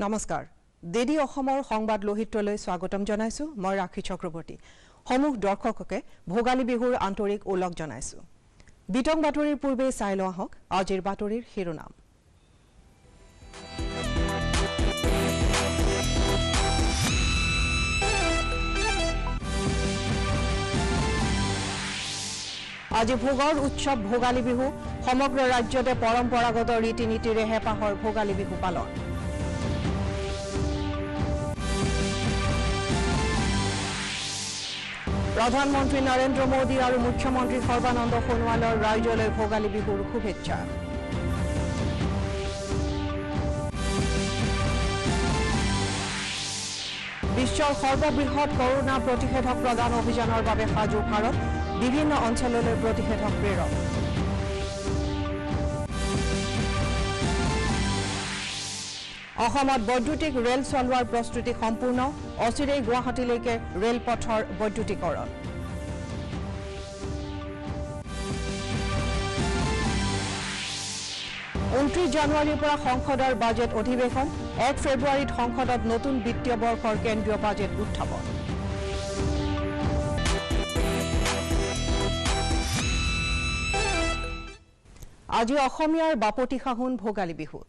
নমস্কাৰ দেদি অসমৰ সংবাদ লোহিতলৈ স্বাগতম জনাইছো মই ৰাখি চক্ৰৱৰ্তী সমূহ দৰ্শককে ভোগালী বিহুৰ আন্তৰিক ওলগ জনাইছো বিতং বাতৰিৰ পূৰ্বে চাই লোৱা হওক আজিৰ বাতৰিৰ শিৰোনাম আজি ভোগৰ উৎসৱ ভোগালী বিহু সমগ্ৰ ৰাজ্যতে পৰম্পৰাগত ৰীতি নীতিৰে হেপাহৰ ভোগালী বিহু পালন প্ৰধানমন্ত্ৰী নৰেন্দ্ৰ মোদী আৰু মুখ্যমন্ত্ৰী সৰ্বানন্দ সোণোৱালৰ ৰাজ্যলৈ ভোগালী বিহুৰ শুভেচ্ছা বিশ্বৰ সৰ্ববৃহৎ কৰোনা প্ৰতিষেধক প্ৰদান অভিযানৰ বাবে সাজু ভাৰত বিভিন্ন অঞ্চললৈ প্ৰতিষেধক প্ৰেৰণ অসমত বৈদ্যুতিক ৰেল চলোৱাৰ প্ৰস্তুতি সম্পূৰ্ণ অচিৰেই গুৱাহাটীলৈকে ৰেলপথৰ বৈদ্যুতিকৰণ 29 জানুৱাৰীৰ পৰা সংসদৰ বাজেট অধিৱেশন 1 ফেব্ৰুৱাৰীত সংসদত নতুন বিত্তীয় বৰ্ষৰ কেন্দ্ৰীয় বাজেট উত্থাপন আজি অসমীয়াৰ বাপতি খাহুন ভোগালী বিহু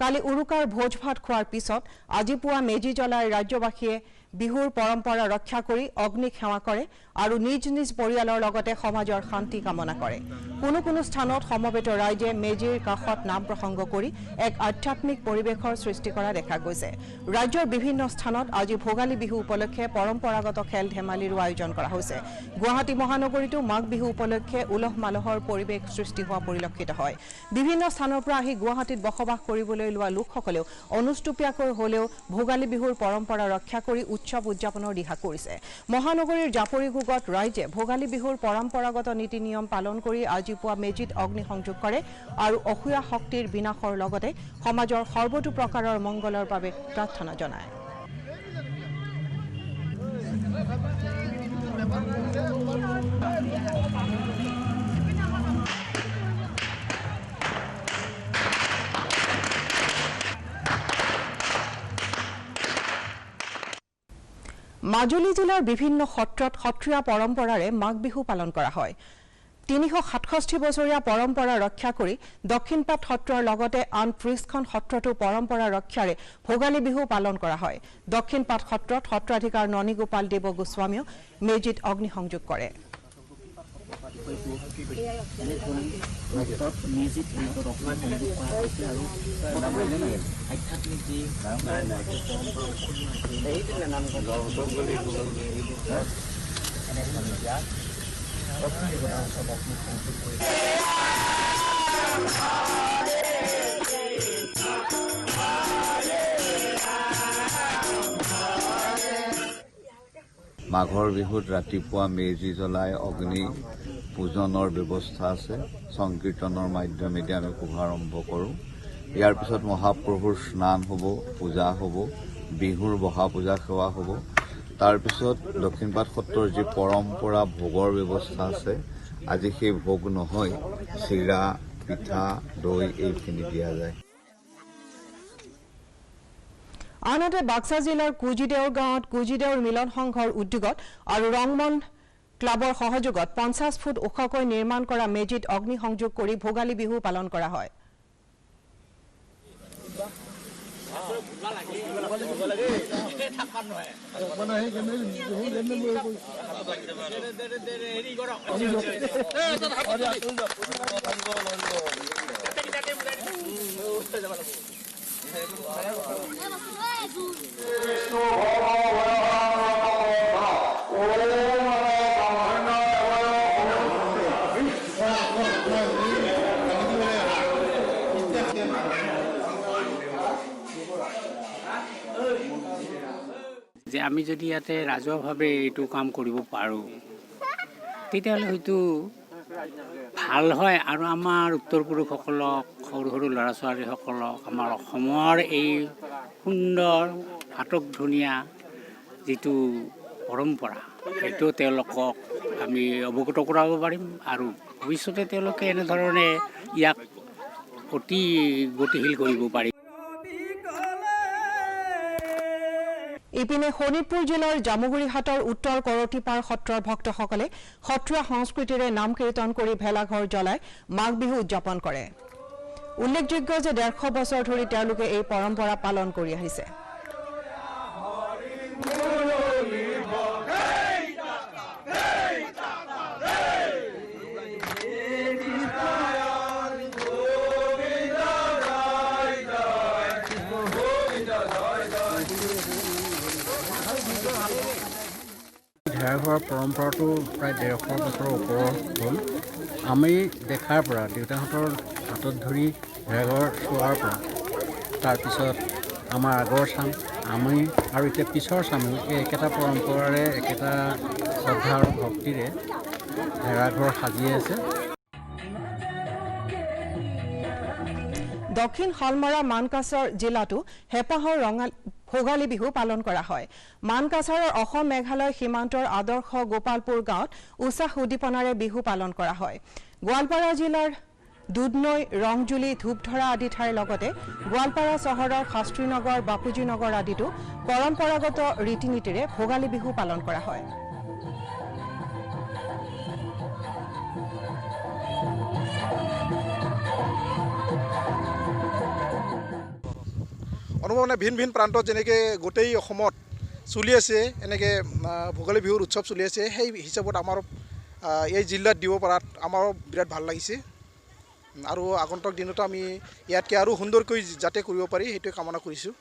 কালি উৰুকাৰ ভোজ ভাত খোৱাৰ পিছত আজি পুৱা মেজি জ্বলাই ৰাজ্যবাসীয়ে বিহুৰ পৰম্পৰা ৰক্ষা কৰি অগ্নি সেৱা কৰে আৰু নিজ নিজ পৰিয়ালৰ লগতে সমাজৰ শান্তি কামনা কৰে কোনো স্থানত সমবেত ৰাইজে মেজিৰ কাষত নাম প্ৰসংগ কৰি এক আধ্যাত্মিক পৰিৱেশৰ সৃষ্টি কৰা দেখা গৈছে ৰাজ্যৰ বিভিন্ন স্থানত আজি ভোগালী বিহু উপলক্ষে পৰম্পৰাগত খেল ধেমালিৰ আয়োজন কৰা হৈছে গুৱাহাটী মহানগৰীতো মাঘ বিহু উপলক্ষে উলহ মালহৰ পৰিৱেশ সৃষ্টি হোৱা পৰিলক্ষিত হয় বিভিন্ন স্থানৰ পৰা আহি গুৱাহাটীত বসবাস কৰিবলৈ লোৱা লোকসকলেও অনুষ্টুপীয়াকৈ হলেও ভোগালী বিহুৰ পৰম্পৰা ৰক্ষা কৰি উৎসৱ উদযাপনৰ দিহা কৰিছে মহানগৰীৰ জাপৰিগুগত ৰাইজে ভোগালী বিহুৰ পৰম্পৰাগত নীতি নিয়ম পালন কৰি আজি পুৱা মেজিত অগ্নি সংযোগ কৰে আৰু অসুয়া শক্তিৰ বিনাশৰ লগতে সমাজৰ সৰ্বতো প্ৰকাৰৰ মংগলৰ বাবে প্ৰাৰ্থনা জনায় মাজুলী জিলাৰ বিভিন্ন সত্ৰত সত্ৰীয়া পৰম্পৰাৰে মাঘ বিহু পালন কৰা হয় 367 বছৰীয়া পৰম্পৰা ৰক্ষা কৰি দক্ষিণপাট সত্ৰৰ লগতে আন 30খন সত্ৰতো পৰম্পৰা ৰক্ষাৰে ভোগালী বিহু পালন কৰা হয় দক্ষিণপাট সত্ৰত সত্ৰাধিকাৰ ননী গোপাল দেৱ গোস্বামীয়ে মেজিত অগ্নি সংযোগ কৰে মাঘৰ বিহুত ৰাতিপুৱা মেজি জ্বলাই অগ্নি পূজনৰ ব্যৱস্থা আছে সংকীৰ্তনৰ মাধ্যমেদি আমি শুভাৰম্ভ কৰোঁ ইয়াৰ পিছত মহাপ্ৰভুৰ স্নান হ'ব পূজা হ'ব বিহুৰ বহা পূজা সেৱা হ'ব তাৰ পিছত দক্ষিণপাট সত্ৰৰ যি পৰম্পৰা ভোগৰ ব্যৱস্থা আছে আজি সেই ভোগ নহয় চিৰা পিঠা দৈ এইখিনি দিয়া যায় আনহাতে বাক্সা জিলাৰ কুজিদেউৰ গাঁৱত কুজিদেউৰ মিলন সংঘৰ উদ্যোগত আৰু ৰংমন ক্লাবৰ সহযোগত 50 ফুট ওখকৈ নিৰ্মাণ কৰা মেজিত অগ্নি সংযোগ কৰি ভোগালী বিহু পালন কৰা হয় যে আমি যদি ইয়াতে ৰাজহুৱাভাৱে এইটো কাম কৰিব পাৰোঁ তেতিয়াহ'লে হয়তো ভাল হয় আৰু আমাৰ উত্তৰ পুৰুষসকলক সৰু সৰু ল'ৰা ছোৱালীসকলক আমাৰ অসমৰ এই সুন্দৰ আটক ধুনীয়া যিটো পৰম্পৰা সেইটো তেওঁলোকক আমি অৱগত কৰাব পাৰিম আৰু ভৱিষ্যতে তেওঁলোকে এনেধৰণে ইয়াক অতি গতিশীল কৰিব পাৰিম। ইপিনে শোণিতপুৰ জিলাৰ জামুগুৰিহাটৰ উত্তৰ কৰতিপাৰ সত্ৰৰ ভক্তসকলে সত্ৰীয়া সংস্কৃতিৰে নাম কীৰ্তন কৰি ভেলাঘৰ জ্বলাই মাঘ বিহু উদযাপন কৰে। উল্লেখযোগ্য যে 150 বছৰ ধৰি তেওঁলোকে এই পৰম্পৰা পালন কৰি আহিছে। ভেলাঘৰ পৰম্পৰাটো প্ৰায় 150 বছৰৰ ওপৰৰ হ'ল। আমি দেখাৰ পৰা দেউতাহঁতৰ হাতত ধৰি ভেলাঘৰ চোৱাৰ পৰা তাৰপিছত আমাৰ আগৰ চাম আমি আৰু এতিয়া পিছৰ চামেও এই একেটা পৰম্পৰাৰে একেটা শ্ৰদ্ধা আৰু ভক্তিৰে ভেলাঘৰ সাজি আছে। দক্ষিণ শালমৰা মানকাছাৰ জিলাতো হেঁপাহৰ ভোগালী বিহু পালন কৰা হয়। মানকাছাৰৰ অসম মেঘালয় সীমান্তৰ আদৰ্শ গোপালপুৰ গাঁৱত উৎসাহ উদ্দীপনাৰে বিহু পালন কৰা হয়। গোৱালপাৰা জিলাৰ দুধনৈ ৰংজুলি ধূপধৰা আদি ঠাইৰ লগতে গোৱালপাৰা চহৰৰ শাস্ত্ৰীনগৰ বাপুজী নগৰ আদিতো পৰম্পৰাগত ৰীতি নীতিৰে ভোগালী বিহু পালন কৰা হয়। অনুভৱ মানে ভিন ভিন প্ৰান্তত যেনেকৈ গোটেই অসমত চলি আছে এনেকৈ ভোগালী বিহুৰ উৎসৱ চলি আছে সেই হিচাপত আমাৰ এই জিলাত দিব পৰাত আমাৰো বিৰাট ভাল লাগিছে আৰু আগন্তুক দিনতো আমি ইয়াতকৈ আৰু সুন্দৰকৈ যাতে কৰিব পাৰি সেইটোৱে কামনা কৰিছোঁ।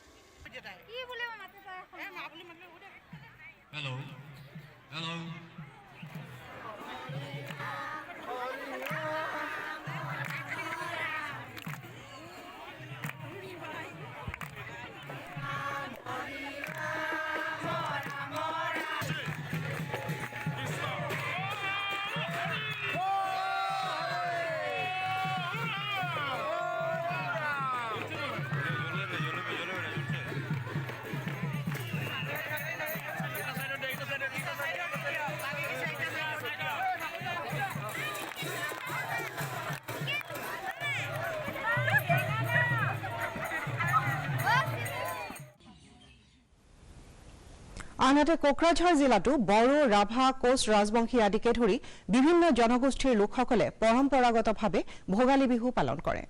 আনহাতে কোকৰাঝাৰ জিলাতো বড়ো ৰাভা কোচ ৰাজবংশী আদিকে ধৰি বিভিন্ন জনগোষ্ঠীৰ লোকসকলে পৰম্পৰাগতভাৱে ভোগালী বিহু পালন কৰে।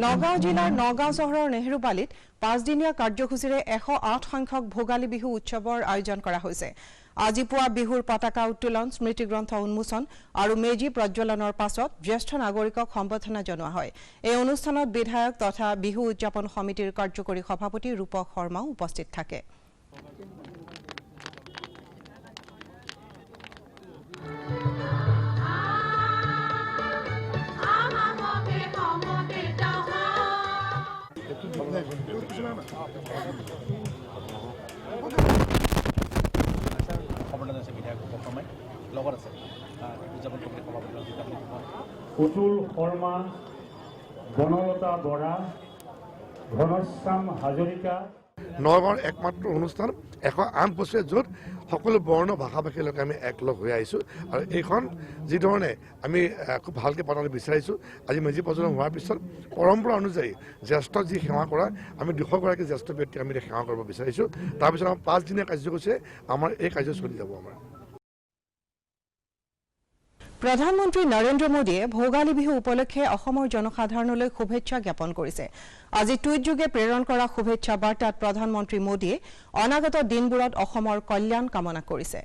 নগাঁও জিলাৰ নগাঁও চহৰৰ নেহৰুবালিত 5দিনীয়া কাৰ্যসূচীৰে 108 সংখ্যক ভোগালী বিহু উৎসৱৰ আয়োজন কৰা হৈছে। আজি পুৱা বিহুৰ পতাকা উত্তোলন, স্মৃতিগ্ৰন্থ উন্মোচন আৰু মেজি প্ৰজ্বলনৰ পাছত জ্যেষ্ঠ নাগৰিকক সম্বৰ্ধনা জনোৱা হয়। এই অনুষ্ঠানত বিধায়ক তথা বিহু উদযাপন সমিতিৰ কাৰ্যকৰী সভাপতি ৰূপক শৰ্মাও উপস্থিত থাকে। পুতুল শৰ্মা, বনলতা বৰা, ঘনশ্যাম হাজৰিকা। নগাঁৱৰ একমাত্ৰ অনুষ্ঠান 108 বছৰীয়া য'ত সকলো বৰ্ণ ভাষা ভাষীৰ লোকে আমি একলগ হৈ আহিছোঁ আৰু এইখন যিধৰণে আমি খুব ভালকৈ পাতিবলৈ বিচাৰিছোঁ। আজি মেজি প্ৰজ্বলন হোৱাৰ পিছত পৰম্পৰা অনুযায়ী জ্যেষ্ঠক যি সেৱা কৰা আমি 200গৰাকী জ্যেষ্ঠ ব্যক্তিক আমি সেৱা কৰিব বিচাৰিছোঁ। তাৰপিছত আমাৰ 5দিনীয়া কাৰ্যসূচীৰে আমাৰ এই কাৰ্য চলি যাব। আমাৰ প্ৰধানমন্ত্ৰী নৰেন্দ্ৰ মোদীয়ে ভোগালী বিহু উপলক্ষে অসমৰ জনসাধাৰণলৈ শুভেচ্ছা জ্ঞাপন কৰিছে। আজি টুইটযোগে প্ৰেৰণ কৰা শুভেচ্ছা বাৰ্তাত প্ৰধানমন্ত্ৰী মোদীয়ে অনাগত দিনবোৰত অসমৰ কল্যাণ কামনা কৰিছে।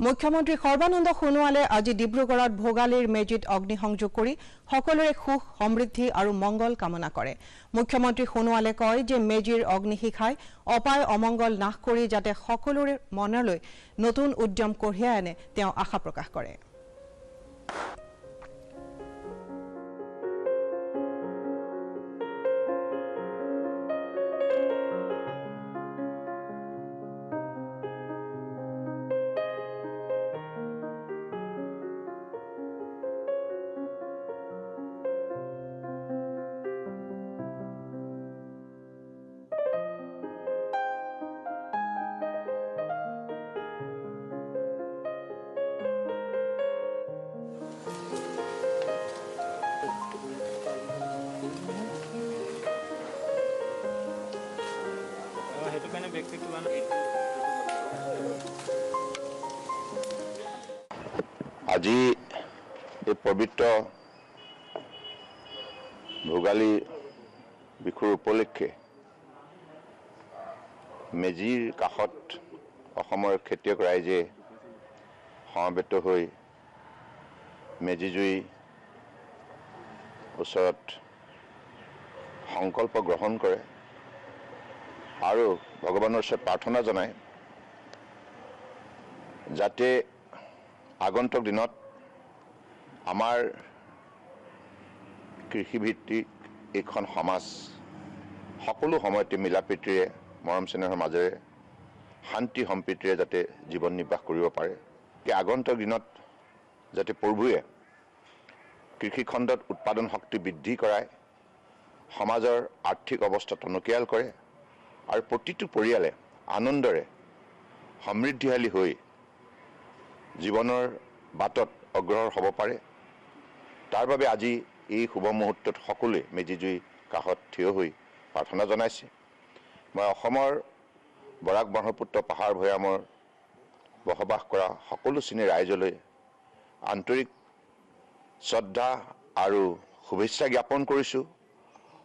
মুখ্যমন্ত্ৰী সৰ্বানন্দ সোণোৱালে আজি ডিব্ৰুগড়ত ভোগালীৰ মেজিত অগ্নিসংযোগ কৰি সকলোৰে সুখ সমৃদ্ধি আৰু মংগল কামনা কৰে। মুখ্যমন্ত্ৰী সোণোৱালে কয় যে মেজিৰ অগ্নিশিখাই অপায় অমংগল নাশ কৰি যাতে সকলোৰে মনলৈ নতুন উদ্যম কঢ়িয়াই আনে তেওঁ আশা প্ৰকাশ কৰে। আজি এই পবিত্ৰ ভোগালী বিহুৰ উপলক্ষে মেজিৰ কাষত অসমৰ খেতিয়ক ৰাইজে সমবেত হৈ মেজি জুই ওচৰত সংকল্প গ্ৰহণ কৰে আৰু ভগৱানৰ ওচৰত প্ৰাৰ্থনা জনায় যাতে আগন্তুক দিনত আমাৰ কৃষিভিত্তিক এইখন সমাজ সকলো সময়তে মিলাপ্ৰীতিৰে মৰম চেনেহৰ মাজেৰে শান্তি সম্প্ৰীতিৰে যাতে জীৱন নিৰ্বাহ কৰিব পাৰে। আগন্তুক দিনত যাতে প্ৰভুৱে কৃষিখণ্ডত উৎপাদন শক্তি বৃদ্ধি কৰায়, সমাজৰ আৰ্থিক অৱস্থা টনকিয়াল কৰে আৰু প্ৰতিটো পৰিয়ালে আনন্দৰে সমৃদ্ধিশালী হৈ জীৱনৰ বাটত অগ্ৰসৰ হ'ব পাৰে। তাৰ বাবে আজি এই শুভ মুহূৰ্তত সকলোৱে মেজি জুই কাষত থিয় হৈ প্ৰাৰ্থনা জনাইছে। মই অসমৰ বৰাক ব্ৰহ্মপুত্ৰ পাহাৰ ভৈয়ামৰ বসবাস কৰা সকলো শ্ৰেণীৰ ৰাইজলৈ আন্তৰিক শ্ৰদ্ধা আৰু শুভেচ্ছা জ্ঞাপন কৰিছোঁ।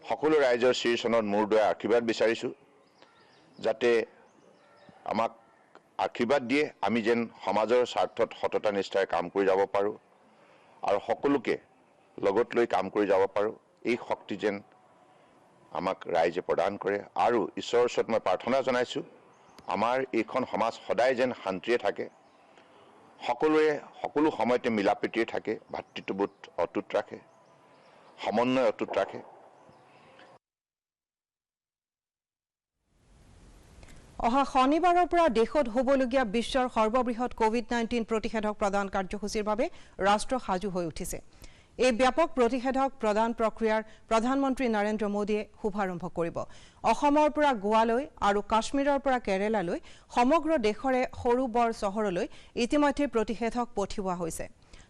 সকলো ৰাইজৰ শ্ৰীচৰণত মূৰ দোৱাই আশীৰ্বাদ বিচাৰিছোঁ যাতে আমাক আশীৰ্বাদ দিয়ে আমি যেন সমাজৰ স্বাৰ্থত সততা নিষ্ঠাৰে কাম কৰি যাব পাৰোঁ আৰু সকলোকে লগত লৈ কাম কৰি যাব পাৰোঁ। এই শক্তি যেন আমাক ৰাইজে প্ৰদান কৰে আৰু ঈশ্বৰৰ ওচৰত মই প্ৰাৰ্থনা জনাইছোঁ আমাৰ এইখন সমাজ সদায় যেন শান্তিৰে থাকে, সকলোৱে সকলো সময়তে মিলাপ্ৰীতিৰে থাকে, ভাতৃত্ববোধ অটুট ৰাখে, সমন্বয় অটুট ৰাখে। অহা শনিবাৰৰ পৰা দেশত হ'বলগীয়া বিশ্বৰ সৰ্ববৃহৎ কোভিড-19 প্ৰতিষেধক প্ৰদান কাৰ্যসূচীৰ বাবে ৰাষ্ট্ৰ সাজু হৈ উঠিছে। এই ব্যাপক প্ৰতিষেধক প্ৰদান প্ৰক্ৰিয়াৰ প্ৰধানমন্ত্ৰী নৰেন্দ্ৰ মোদীয়ে শুভাৰম্ভ কৰিব। অসমৰ পৰা গোৱালৈ আৰু কাশ্মীৰৰ পৰা কেৰালালৈ সমগ্ৰ দেশৰে সৰু বৰ চহৰলৈ ইতিমধ্যে প্ৰতিষেধক পঠিওৱা হৈছে।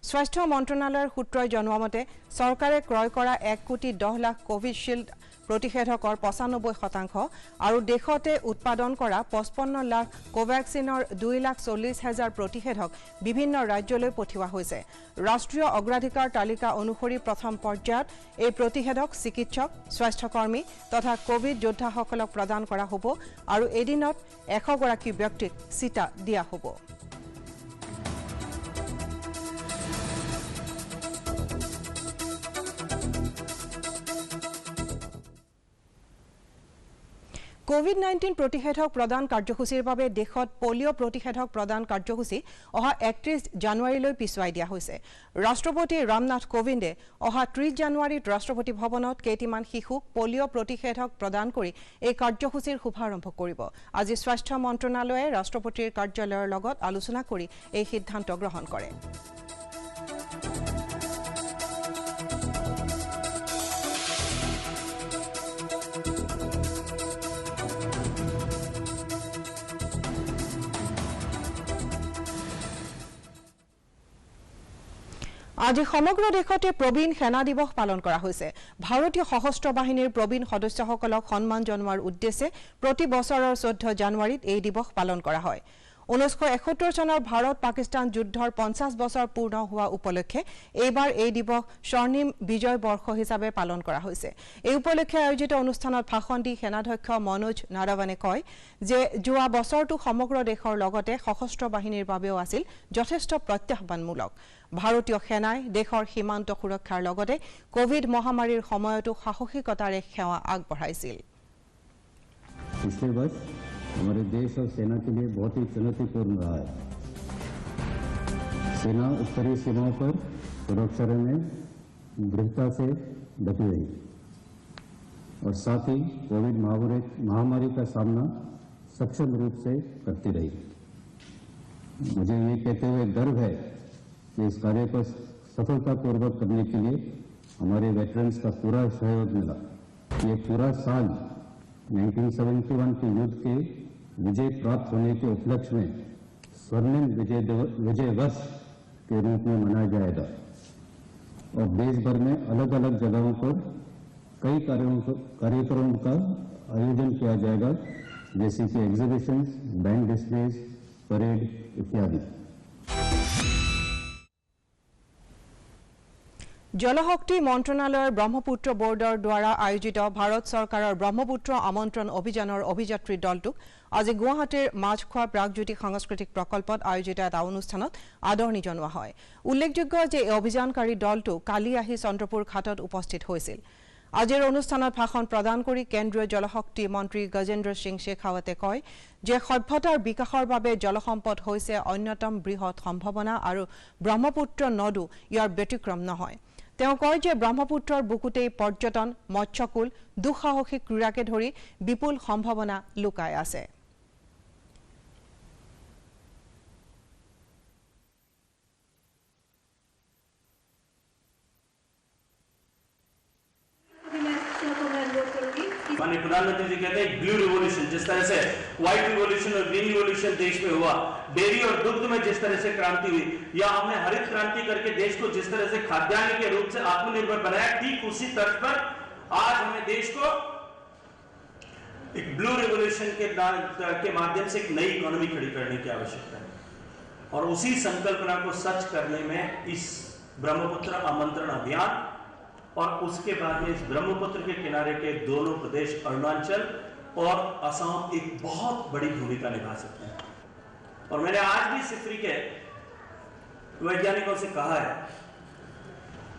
স্বাস্থ্য মন্ত্ৰণালয়ৰ সূত্ৰই জনোৱা মতে চৰকাৰে ক্ৰয় কৰা 1,10,00,000 কোভিশ্বিল্ড প্ৰতিষেধকৰ 95% আৰু দেশতে উৎপাদন কৰা 55 লাখ কোভেক্সিনৰ 2,40,000 প্ৰতিষেধক বিভিন্ন ৰাজ্যলৈ পঠিওৱা হৈছে। ৰাষ্ট্ৰীয় অগ্ৰাধিকাৰ তালিকা অনুসৰি প্ৰথম পৰ্যায়ত এই প্ৰতিষেধক চিকিৎসক, স্বাস্থ্যকৰ্মী তথা কোভিড যোদ্ধাসকলক প্ৰদান কৰা হ'ব আৰু এদিনত 100 গৰাকী ব্যক্তিক চিটা দিয়া হ'ব। কোভিড-19 প্ৰতিষেধক প্ৰদান কাৰ্যসূচীৰ বাবে দেশত পলিঅ' প্ৰতিষেধক প্ৰদান কাৰ্যসূচী অহা 31 জানুৱাৰীলৈ পিছুৱাই দিয়া হৈছে। ৰাষ্ট্ৰপতি ৰামনাথ কোবিন্দে অহা 30 জানুৱাৰীত ৰাষ্ট্ৰপতি ভৱনত কেইটিমান শিশুক পলিঅ' প্ৰতিষেধক প্ৰদান কৰি এই কাৰ্যসূচীৰ শুভাৰম্ভ কৰিব। আজি স্বাস্থ্য মন্ত্ৰণালয়ে ৰাষ্ট্ৰপতিৰ কাৰ্যালয়ৰ লগত আলোচনা কৰি এই সিদ্ধান্ত গ্ৰহণ কৰে। আজি সমগ্ৰ দেশতে প্ৰবীণ সেনা দিৱস পালন কৰা হৈছে। ভাৰতীয় সশস্ত্ৰ বাহিনীৰ প্ৰবীণ সদস্যসকলক সন্মান জনোৱাৰ উদ্দেশ্যে প্ৰতি বছৰৰ 14 জানুৱাৰীত এই দিৱস পালন কৰা হয়। 1971 চনৰ ভাৰত পাকিস্তান যুদ্ধৰ 50 বছৰ পূৰ্ণ হোৱা উপলক্ষে এইবাৰ এই দিৱস স্বৰ্ণিম বিজয় বৰ্ষ হিচাপে পালন কৰা হৈছে। এই উপলক্ষে আয়োজিত অনুষ্ঠানত ভাষণ দি সেনাধ্যক্ষ মনোজ নাৰাৱানে কয় যে যোৱা বছৰটো সমগ্ৰ দেশৰ লগতে সশস্ত্ৰ বাহিনীৰ বাবেও আছিল যথেষ্ট প্ৰত্যাহ্বানমূলক। ভাৰতীয় সেনাই দেশৰ সীমান্ত সুৰক্ষাৰ লগতে কোভিড মহামাৰীৰ সময়তো সাহসিকতাৰে সেৱা আগবঢ়াইছিল। हमारे देश और सेना के लिए बहुत ही चुनौतीपूर्ण रहा है। सेना उत्तरी सीमाओं पर सुरक्षा में दृढ़ता से डटी रही और साथ ही कोविड महामारी का सामना सक्षम रूप से करती रही। मुझे ये कहते हुए गर्व है कि इस कार्य को सफलतापूर्वक करने के लिए हमारे वेटरन्स का पूरा सहयोग मिला। ये पूरा साल 1971 के युद्ध के विजय प्राप्त होने के उपलक्ष्य में स्वर्णिम विजय वर्ष के रूप में मनाया जाएगा और देश भर में अलग अलग जगहों पर कई कार्यक्रमों का आयोजन किया जाएगा, जैसे कि एग्जीबिशंस, बैंड डिस्प्लेज, परेड इत्यादि। জলশক্তি মন্ত্ৰণালয়ৰ ব্ৰহ্মপুত্ৰ বোৰ্ডৰ দ্বাৰা আয়োজিত ভাৰত চৰকাৰৰ ব্ৰহ্মপুত্ৰ আমন্ত্ৰণ অভিযানৰ অভিযাত্ৰী দলটোক আজি গুৱাহাটীৰ মাছখোৱা প্ৰাগজ্যোতিক সাংস্কৃতিক প্ৰকল্পত আয়োজিত এটা অনুষ্ঠানত আদৰণি জনোৱা হয়। উল্লেখযোগ্য যে এই অভিযানকাৰী দলটো কালি আহি চন্দ্ৰপুৰ ঘাটত উপস্থিত হৈছিল। আজিৰ অনুষ্ঠানত ভাষণ প্ৰদান কৰি কেন্দ্ৰীয় জলশক্তি মন্ত্ৰী গজেন্দ্ৰ সিং শেখাৱতে কয় যে সভ্যতাৰ বিকাশৰ বাবে জলসম্পদ হৈছে অন্যতম বৃহৎ সম্ভাৱনা আৰু ব্ৰহ্মপুত্ৰ নদো ইয়াৰ ব্যতিক্ৰম নহয়। তেওঁ কয় যে ব্ৰহ্মপুত্ৰৰ বুকুতেই পৰ্যটন, মৎস্যকুল, দুঃসাহসিক ক্ৰীড়াকে ধৰি বিপুল সম্ভাৱনা লুকাই আছে। माननीय प्रधानमंत्री जी कहते हैं ब्लू रिवॉल्यूशन, जिस तरह से व्हाइट रिवॉल्यूशन और ग्रीन रिवॉल्यूशन देश में हुआ, डेयरी और दुग्ध में जिस तरह से क्रांति हुई, या हमने हरित क्रांति करके देश को जिस तरह से खाद्यान्न के रूप से आत्मनिर्भर बनाया, ठीक उसी तर्ज पर आज हमें देश को एक ब्लू रिवॉल्यूशन के माध्यम से एक नई इकोनॉमी खड़ी करने की आवश्यकता है और उसी संकल्पना को सच करने में इस ब्रह्मपुत्र आमंत्रण अभियान और उसके बाद में इस ब्रह्मपुत्र के किनारे के दोनों प्रदेश अरुणाचल और असम एक बहुत बड़ी भूमिका निभा सकते हैं। और मैंने आज भी सिफरी के वैज्ञानिकों से कहा है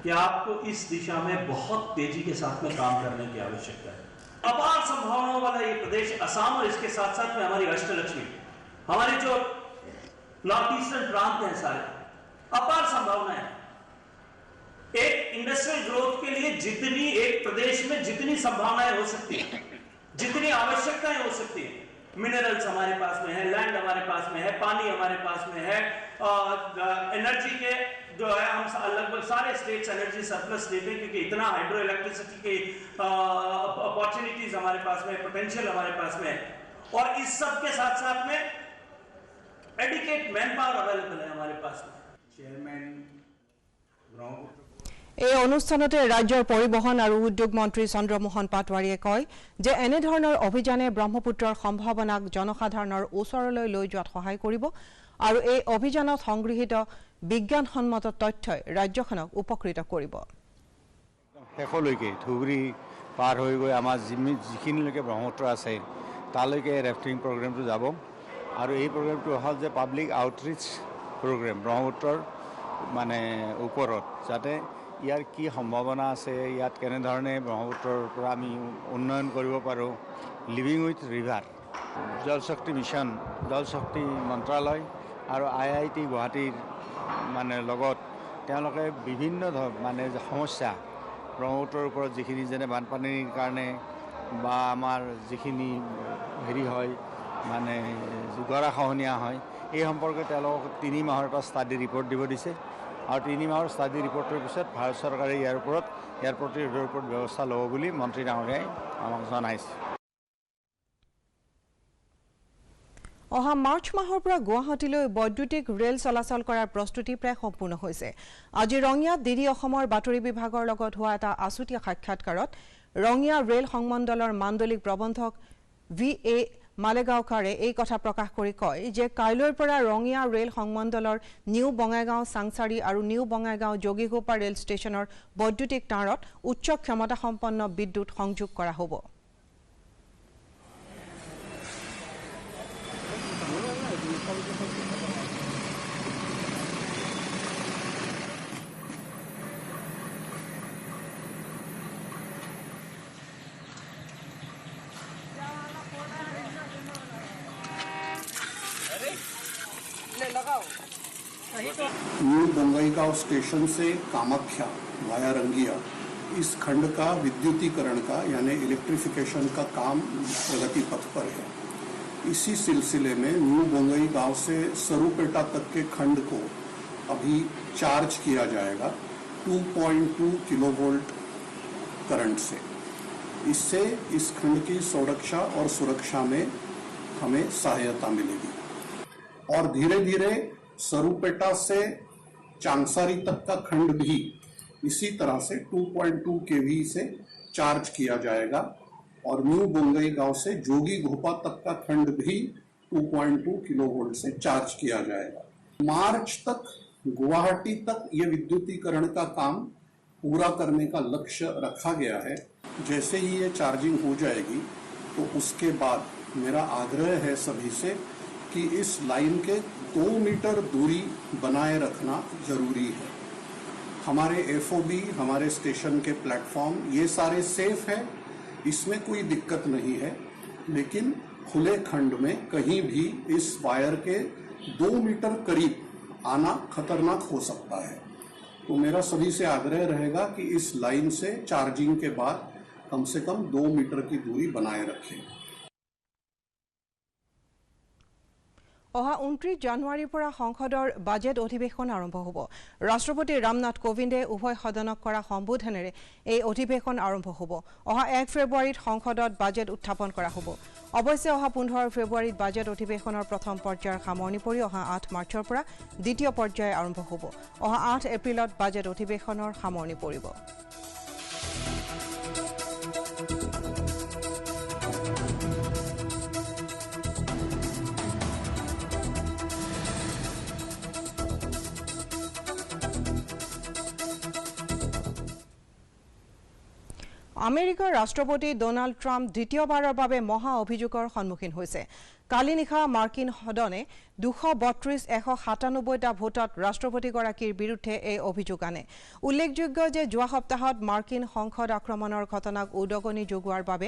कि आपको इस दिशा में बहुत तेजी के साथ में काम करने की आवश्यकता है। अपार संभावनाओं वाला ये प्रदेश असम और इसके साथ साथ में हमारी अष्टलक्ष्मी, हमारे जो नॉर्थ ईस्टर्न प्रांत हैं, सारे अपार संभावनाएं। एक इंडस्ट्रियल ग्रोथ के लिए जितनी एक प्रदेश में जितनी संभावनाएं हो सकती है, जितनी आवश्यकताएं हो सकती है, मिनरल्स हमारे पास में है, लैंड हमारे पास में है, पानी हमारे पास में है, एनर्जी के जो है हम लगभग सारे स्टेट्स एनर्जी सरप्लस देते हैं क्योंकि इतना हाइड्रो इलेक्ट्रिसिटी की अपॉर्चुनिटीज हमारे पास में, पोटेंशियल हमारे पास में, और इस सब के साथ साथ में एडुकेट मैन पावर अवेलेबल है हमारे पास में। चेयरमैन এই অনুষ্ঠানতে ৰাজ্যৰ পৰিবহণ আৰু উদ্যোগ মন্ত্ৰী চন্দ্ৰমোহন পাটোৱাৰীয়ে কয় যে এনে ধৰণৰ অভিযানে ব্ৰহ্মপুত্ৰৰ সম্ভাৱনাক জনসাধাৰণৰ ওচৰলৈ লৈ যোৱাত সহায় কৰিব আৰু এই অভিযানত সংগৃহীত বিজ্ঞানসন্মত তথ্যই ৰাজ্যখনক উপকৃত কৰিব। শেষলৈকে ধুবুৰী পাৰ হৈ গৈ আমাৰ যিখিনিলৈকে ব্ৰহ্মপুত্ৰ আছে তালৈকে ৰেফটিং প্ৰগ্ৰেমটো যাব আৰু এই প্ৰগ্ৰেমটো হ'ল যে পাব্লিক আউটৰিচ প্ৰগ্ৰেম ব্ৰহ্মপুত্ৰৰ মানে ওপৰত, যাতে ইয়াৰ কি সম্ভাৱনা আছে, ইয়াত কেনেধৰণে ব্ৰহ্মপুত্ৰৰ পৰা আমি উন্নয়ন কৰিব পাৰোঁ। লিভিং উইথ ৰিভাৰ, জলশক্তি মিছন, জলশক্তি মন্ত্ৰালয় আৰু IIT গুৱাহাটীৰ মানে লগত তেওঁলোকে বিভিন্ন মানে সমস্যা ব্ৰহ্মপুত্ৰৰ ওপৰত যিখিনি যেনে বানপানীৰ কাৰণে বা আমাৰ যিখিনি হেৰি হয় মানে গৰাখহনীয়া হয়, এই সম্পৰ্কে তেওঁলোকক 3 মাহৰ এটা ষ্টাডি ৰিপৰ্ট দিব দিছে আৰু 3 মাহৰ ষ্টাডি ৰিপৰ্টৰ পিছত ভাৰত চৰকাৰে ইয়াৰ প্ৰতিৰোধৰ ওপৰত ব্যৱস্থা ল'ব বুলি মন্ত্ৰী ডাঙৰীয়াই আমাক জনাইছে। অহা মাৰ্চ মাহৰ পৰা গুৱাহাটীলৈ বৈদ্যুতিক ৰেল চলাচল কৰাৰ প্ৰস্তুতি প্ৰায় সম্পূৰ্ণ হৈছে। আজি ৰঙিয়াত ডিডি অসমৰ বাতৰি বিভাগৰ লগত হোৱা এটা আছুতীয়া সাক্ষাৎকাৰত ৰঙিয়া ৰেল সংমণ্ডলৰ মাণ্ডলিক প্ৰবন্ধক VA মালেগাঁওকাৰে এই কথা প্ৰকাশ কৰি কয় যে কাইলৈৰ পৰা ৰঙিয়া ৰেল সংমণ্ডলৰ নিউ বঙাইগাঁও চাংচাৰী আৰু নিউ বঙাইগাঁও যোগীঘোপা ৰেল ষ্টেচনৰ বৈদ্যুতিক তাঁৰত উচ্চ ক্ষমতাসম্পন্ন বিদ্যুৎ সংযোগ কৰা হ'ব। न्यू बंगईगांव स्टेशन से कामाख्या वाया रंगिया इस खंड का विद्युतीकरण का यानी इलेक्ट्रिफिकेशन का काम प्रगति पथ पर है। इसी सिलसिले में न्यू बंगईगांव से सरूपेटा तक के खंड को अभी चार्ज किया जाएगा 2.2 किलोवोल्ट करंट से। इससे इस खंड की संरक्षा और सुरक्षा में हमें सहायता मिलेगी और धीरे धीरे सरूपेटा से चांगसारी तक का खंड भी इसी तरह से 2.2 kV से चार्ज किया जाएगा और न्यू बंगईगांव से जोगी घोपा तक का खंड भी 2.2 किलोवोल्ट से चार्ज किया जाएगा। मार्च तक गुवाहाटी तक ये विद्युतीकरण का काम पूरा करने का लक्ष्य रखा गया है। जैसे ही ये चार्जिंग हो जाएगी तो उसके बाद मेरा आग्रह है सभी से कि इस लाइन के 2 मीटर दूरी बनाए रखना जरूरी है। हमारे FOB, हमारे स्टेशन के प्लेटफॉर्म ये सारे सेफ है, इसमें कोई दिक्कत नहीं है, लेकिन खुले खंड में कहीं भी इस वायर के 2 मीटर करीब आना खतरनाक हो सकता है। तो मेरा सभी से आग्रह रहेगा कि इस लाइन से चार्जिंग के बाद कम से कम 2 मीटर की दूरी बनाए रखें। অহা 29 জানুৱাৰীৰ পৰা সংসদৰ বাজেট অধিৱেশন আৰম্ভ হ'ব। ৰাষ্ট্ৰপতি ৰামনাথ কোবিন্দে উভয় সদনক কৰা সম্বোধনেৰে এই অধিৱেশন আৰম্ভ হ'ব। অহা 1 ফেব্ৰুৱাৰীত সংসদত বাজেট উত্থাপন কৰা হ'ব। অৱশ্যে অহা 15 ফেব্ৰুৱাৰীত বাজেট অধিৱেশনৰ প্ৰথম পৰ্যায়ৰ সামৰণি পৰি অহা 8 মাৰ্চৰ পৰা দ্বিতীয় পৰ্যায় আৰম্ভ হ'ব। অহা 8 এপ্ৰিলত বাজেট অধিৱেশনৰ সামৰণি পৰিব। আমেৰিকাৰ ৰাষ্ট্ৰপতি ডোনাল্ড ট্ৰাম্প দ্বিতীয়বাৰৰ বাবে মহা অভিযোগৰ সন্মুখীন হৈছে। কালি নিশা মাৰ্কিন সদনে 232-197টা ভোটত ৰাষ্ট্ৰপতিগৰাকীৰ বিৰুদ্ধে এই অভিযোগ আনে। উল্লেখযোগ্য যে যোৱা সপ্তাহত মাৰ্কিন সংসদ আক্ৰমণৰ ঘটনাক উদগনি যোগোৱাৰ বাবে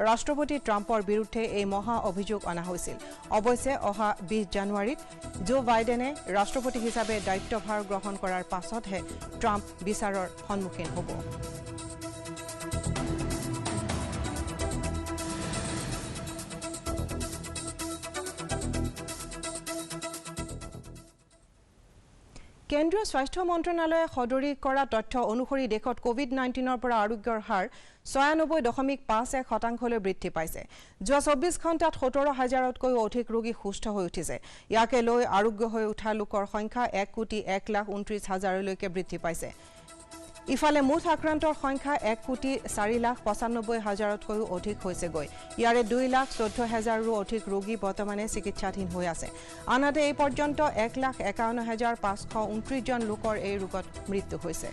ৰাষ্ট্ৰপতি ট্ৰাম্পৰ বিৰুদ্ধে এই মহা অভিযোগ অনা হৈছিল। অৱশ্যে অহা 20 জানুৱাৰীত জো বাইডেনে ৰাষ্ট্ৰপতি হিচাপে দায়িত্বভাৰ গ্ৰহণ কৰাৰ পাছতহে ট্ৰাম্প বিচাৰৰ সন্মুখীন হ'ব। কেন্দ্ৰীয় স্বাস্থ্য মন্ত্ৰণালয়ে সদৰি কৰা তথ্য অনুসৰি দেশত কোভিড-19ৰ পৰা আৰোগ্যৰ হাৰ 96.51% বৃদ্ধি পাইছে। যোৱা 24 ঘণ্টাত 17,000তকৈও অধিক ৰোগী সুস্থ হৈ উঠিছে। ইয়াকে লৈ আৰোগ্য হৈ উঠা লোকৰ সংখ্যা 1,1,29,000লৈকে বৃদ্ধি পাইছে। ইফালে মুঠ আক্ৰান্তৰ সংখ্যা 1,4,95,000তকৈও অধিক হৈছেগৈ। ইয়াৰে 2,14,000ৰো অধিক ৰোগী বৰ্তমানে চিকিৎসাধীন হৈ আছে। আনহাতে এই পৰ্যন্ত 1,51,529 জন লোকৰ এই ৰোগত মৃত্যু হৈছে।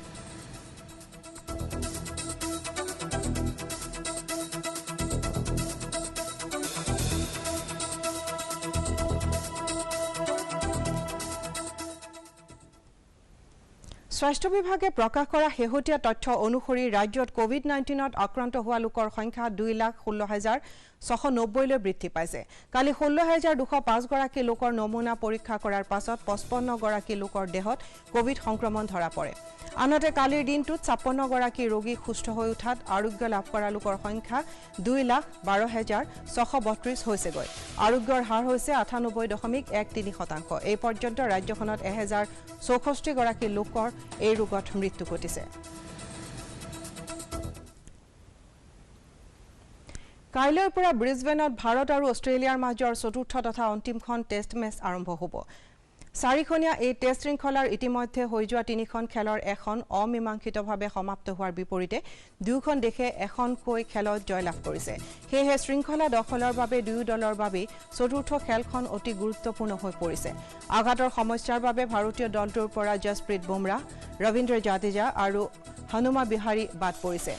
স্বাস্থ্য বিভাগে প্ৰকাশ কৰা শেহতীয়া তথ্য অনুসৰি ৰাজ্যত কোভিড-19ত আক্ৰান্ত হোৱা লোকৰ সংখ্যা 2,16,690লৈ বৃদ্ধি পাইছে। কালি 16,205 গৰাকী লোকৰ নমুনা পৰীক্ষা কৰাৰ পাছত 55 গৰাকী লোকৰ দেহত কোভিড সংক্ৰমণ ধৰা পৰে। আনহাতে কালিৰ দিনটোত 56 গৰাকী ৰোগী সুস্থ হৈ উঠাত আৰোগ্য লাভ কৰা লোকৰ সংখ্যা 2,12,632 হৈছেগৈ। আৰোগ্যৰ হাৰ হৈছে 98.13%। এই পৰ্যন্ত ৰাজ্যখনত 1,064 গৰাকী লোকৰ এই ৰোগত মৃত্যু ঘটিছে। কাইলৈৰ পৰা ব্ৰিজবেনত ভাৰত আৰু অষ্ট্ৰেলিয়াৰ মাজৰ চতুৰ্থ তথা অন্তিমখন টেষ্ট মেচ আৰম্ভ হ'ব। 4খনীয়া এই টেষ্ট শৃংখলাৰ ইতিমধ্যে হৈ যোৱা 3খন খেলৰ এখন অমীমাংসিতভাৱে সমাপ্ত হোৱাৰ বিপৰীতে দুয়োখন দেশে এখনকৈ খেলত জয়লাভ কৰিছে। সেয়েহে শৃংখলা দখলৰ বাবে দুয়ো দলৰ বাবে চতুৰ্থ খেলখন অতি গুৰুত্বপূৰ্ণ হৈ পৰিছে। আঘাতৰ সমস্যাৰ বাবে ভাৰতীয় দলটোৰ পৰা জসপ্ৰীত বুমৰাহ, ৰবীন্দ্ৰ জাদেজা আৰু হনুমা বিহাৰী বাদ পৰিছে।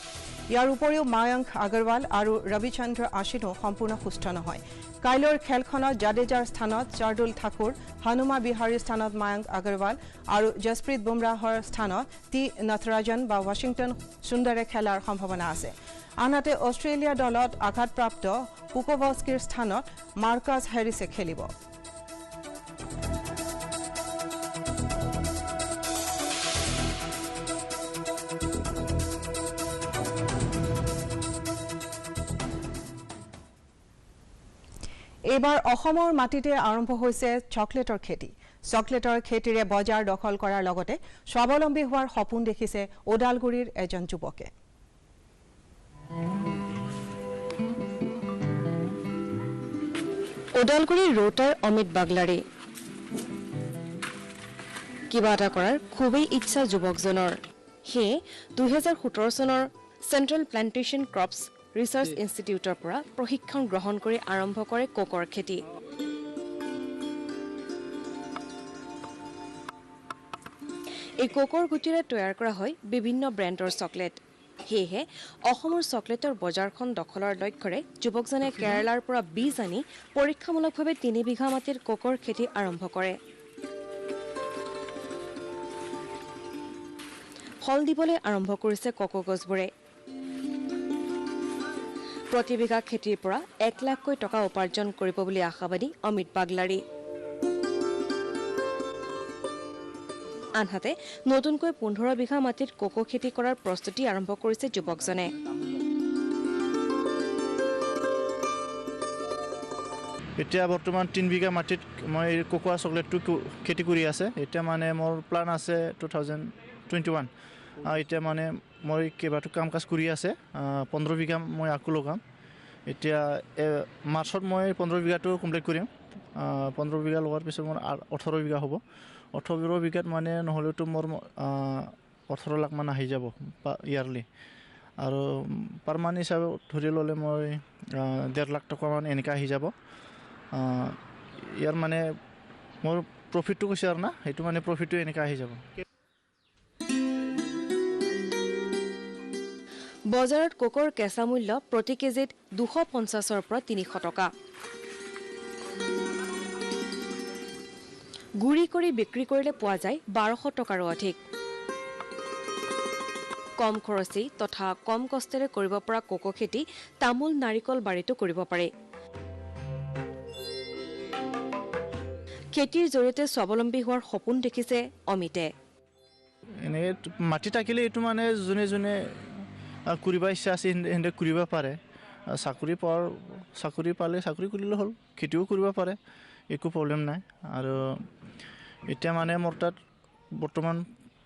ইয়াৰ উপৰিও মায়ংক আগৰৱাল আৰু ৰবিচন্দ্ৰ আশ্বিনো সম্পূৰ্ণ সুস্থ নহয়। কাইলৈৰ খেলখনত জাদেজাৰ স্থানত শাৰ্দুল ঠাকুৰ, হনুমা বিহাৰীৰ স্থানত মায়ংক আগৰৱাল আৰু জসপ্ৰীত বুমৰাহৰ স্থানত টি নটৰাজন বা ৱাশ্বিংটন সুন্দৰে খেলাৰ সম্ভাৱনা আছে। আনহাতে অষ্ট্ৰেলিয়া দলত আঘাতপ্ৰাপ্ত পুকোভস্কিৰ স্থানত মাৰ্কাছ হেৰিছে খেলিব। এইবাৰ অসমৰ মাটিতে আৰম্ভ হৈছে চকলেটৰ খেতি। চকলেটৰ খেতিৰে বজাৰ দখল কৰাৰ লগতে স্বাৱলম্বী হোৱাৰ সপোন দেখিছে ওদালগুৰিৰ এজন যুৱকে। ওদালগুৰিৰ ৰোটাৰ অমিত বাগলাৰী কিবা এটা কৰাৰ খুবেই ইচ্ছা যুৱকজনৰ। সেয়ে 2017 চনৰ চেণ্ট্ৰেল প্লান্টেশ্যন ক্ৰপছ ৰিচাৰ্চ ইনষ্টিটিউটৰ পৰা প্ৰশিক্ষণ গ্ৰহণ কৰি আৰম্ভ কৰে কোকৰ খেতি। এই কোকৰ গুটিৰে তৈয়াৰ কৰা হয় বিভিন্ন ব্ৰেণ্ডৰ চকলেট। সেয়েহে অসমৰ চকলেটৰ বজাৰখন দখলৰ লক্ষ্যৰে যুৱকজনে কেৰালাৰ পৰা বীজ আনি পৰীক্ষামূলকভাৱে 3 বিঘা মাটিত কোকৰ খেতি আৰম্ভ কৰে। ফল দিবলৈ আৰম্ভ কৰিছে কোকো গছবোৰে। প্ৰতি বিঘা খেতিৰ পৰা 1 লাখকৈ টকা উপাৰ্জন কৰিব বুলি আশাবাদী অমিত বাগলাৰী। আনহাতে নতুনকৈ 15 বিঘা মাটিত কোকো খেতি কৰাৰ প্ৰস্তুতি আৰম্ভ কৰিছে যুৱকজনে। এতিয়া বৰ্তমান 3 বিঘা মাটিত মই কোকোৱা চকলেটটো খেতি কৰি আছে। এতিয়া মানে মোৰ প্লান আছে 2021। এতিয়া মানে মই কেইবাটো কাম কাজ কৰি আছে। 15 বিঘা মই আকৌ লগাম। এতিয়া মাৰ্চত মই 15 বিঘাটো কমপ্লিট কৰিম। 15 বিঘা লোৱাৰ পিছত মোৰ 18 বিঘা হ'ব। 18 বিঘাত মানে নহ'লেতো মোৰ 18 লাখ মান আহি যাব ইয়াৰলি। আৰু পাৰ মান হিচাপে ধৰি ল'লে মই 1.5 লাখ টকা মান এনেকৈ আহি যাব। ইয়াৰ মানে মোৰ প্ৰফিটটো কৈছে আৰু না, সেইটো মানে প্ৰফিটটো এনেকৈ আহি যাব। বজাৰত কোকৰ কেঁচা মূল্য প্ৰতি কেজিত 250ৰ পৰা 300 টকা। গুড়ি কৰি বিক্ৰী কৰিলে পোৱা যায় 1200 টকাৰো অধিক। কম খৰচী তথা কম কষ্টেৰে কৰিব পৰা কোকো খেতি তামোল নাৰিকল বাৰীতো কৰিব পাৰে। খেতিৰ জৰিয়তে স্বাৱলম্বী হোৱাৰ সপোন দেখিছে অমিতে। এনে মাটি থাকিলে এইটো মানে যোনে যোনে কৰিব ইচ্ছা আছে সিহঁতে কৰিব পাৰে। চাকৰি পালে চাকৰি কৰিলে হ'ল, খেতিও কৰিব পাৰে, একো প্ৰব্লেম নাই। আৰু এতিয়া মানে মোৰ তাত বৰ্তমান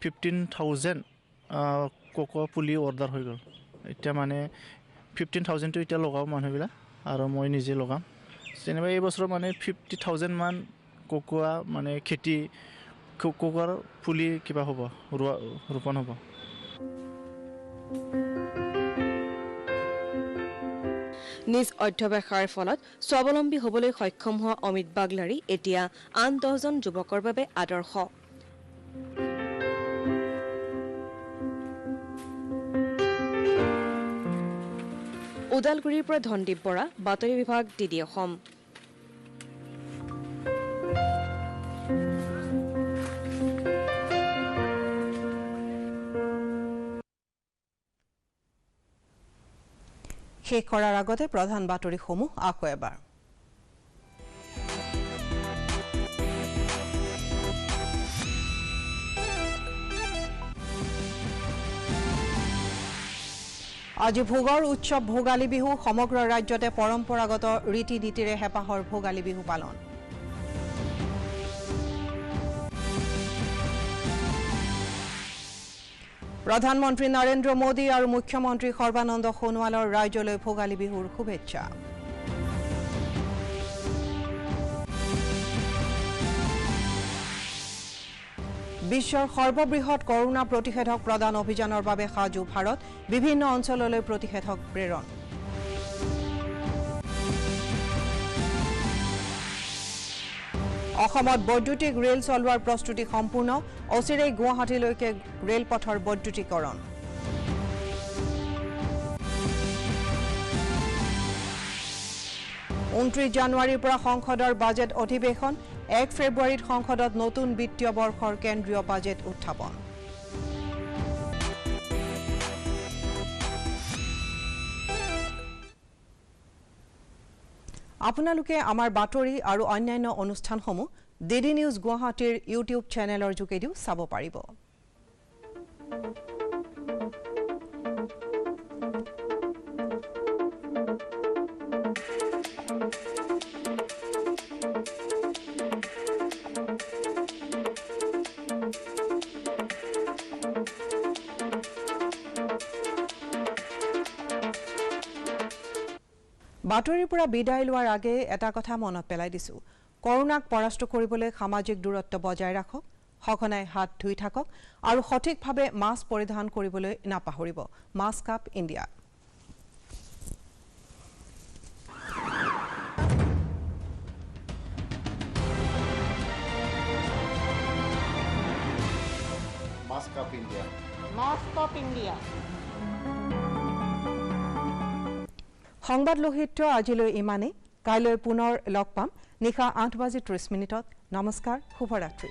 15,000 কোকো পুলি অৰ্ডাৰ হৈ গ'ল। এতিয়া মানে 15,000টো এতিয়া লগাওঁ মানুহবিলাক আৰু মই নিজে লগাম। যেনিবা এই বছৰ মানে 50,000 মান কোকোৱা মানে খেতি কোকোৱাৰ পুলি কিবা হ'ব, ৰোপণ হ'ব। নিজ অধ্যৱসায়ৰ ফলত স্বাৱলম্বী হ'বলৈ সক্ষম হোৱা অমিত বাগলাৰী এতিয়া আন 10জন যুৱকৰ বাবে আদৰ্শ। ওদালগুৰিৰ পৰা ধনদীপ বৰা, বাতৰি বিভাগ, DD অসম। শেষ কৰাৰ আগতে প্ৰধান বাতৰিসমূহ আকৌ এবাৰ। আজি ভোগৰ উৎসৱ ভোগালী বিহু। সমগ্ৰ ৰাজ্যতে পৰম্পৰাগত ৰীতি নীতিৰে হেঁপাহৰ ভোগালী বিহু পালন। প্ৰধানমন্ত্ৰী নৰেন্দ্ৰ মোদী আৰু মুখ্যমন্ত্ৰী সৰ্বানন্দ সোণোৱালৰ ৰাজ্যলৈ ভোগালী বিহুৰ শুভেচ্ছা। বিশ্বৰ সৰ্ববৃহৎ কৰোনা প্ৰতিষেধক প্ৰদান অভিযানৰ বাবে সাজু ভাৰত, বিভিন্ন অঞ্চললৈ প্ৰতিষেধক প্ৰেৰণ। অসমত বৈদ্যুতিক ৰেল চলোৱাৰ প্ৰস্তুতি সম্পূৰ্ণ, অচিৰেই গুৱাহাটীলৈকে ৰেলপথৰ বৈদ্যুতিকৰণ। 29 জানুৱাৰীৰ পৰা সংসদৰ বাজেট অধিৱেশন, 1 ফেব্ৰুৱাৰীত সংসদত নতুন বিত্তীয় বৰ্ষৰ কেন্দ্ৰীয় বাজেট উত্থাপন। আপোনালোকে আমাৰ বাতৰি আৰু অন্যান্য অনুষ্ঠানসমূহ ডিডি নিউজ গুৱাহাটীৰ ইউটিউব চেনেলৰ যোগেদিও চাব পাৰিব। বাতৰিৰ পৰা বিদায় লোৱাৰ আগে এটা কথা মনত পেলাই দিছো, কৰোনাক পৰাস্ত কৰিবলৈ সামাজিক দূৰত্ব বজাই ৰাখক, সঘনাই হাত ধুই থাকক আৰু সঠিকভাৱে মাস্ক পৰিধান কৰিবলৈ নাপাহৰিব। Mask up India. Mask up India. Mask up India. সংবাদ লোহিত আজিলৈ ইমানেই। কাইলৈ পুনৰ লগ পাম নিশা 8:30 নমস্কাৰ, শুভৰাত্ৰি।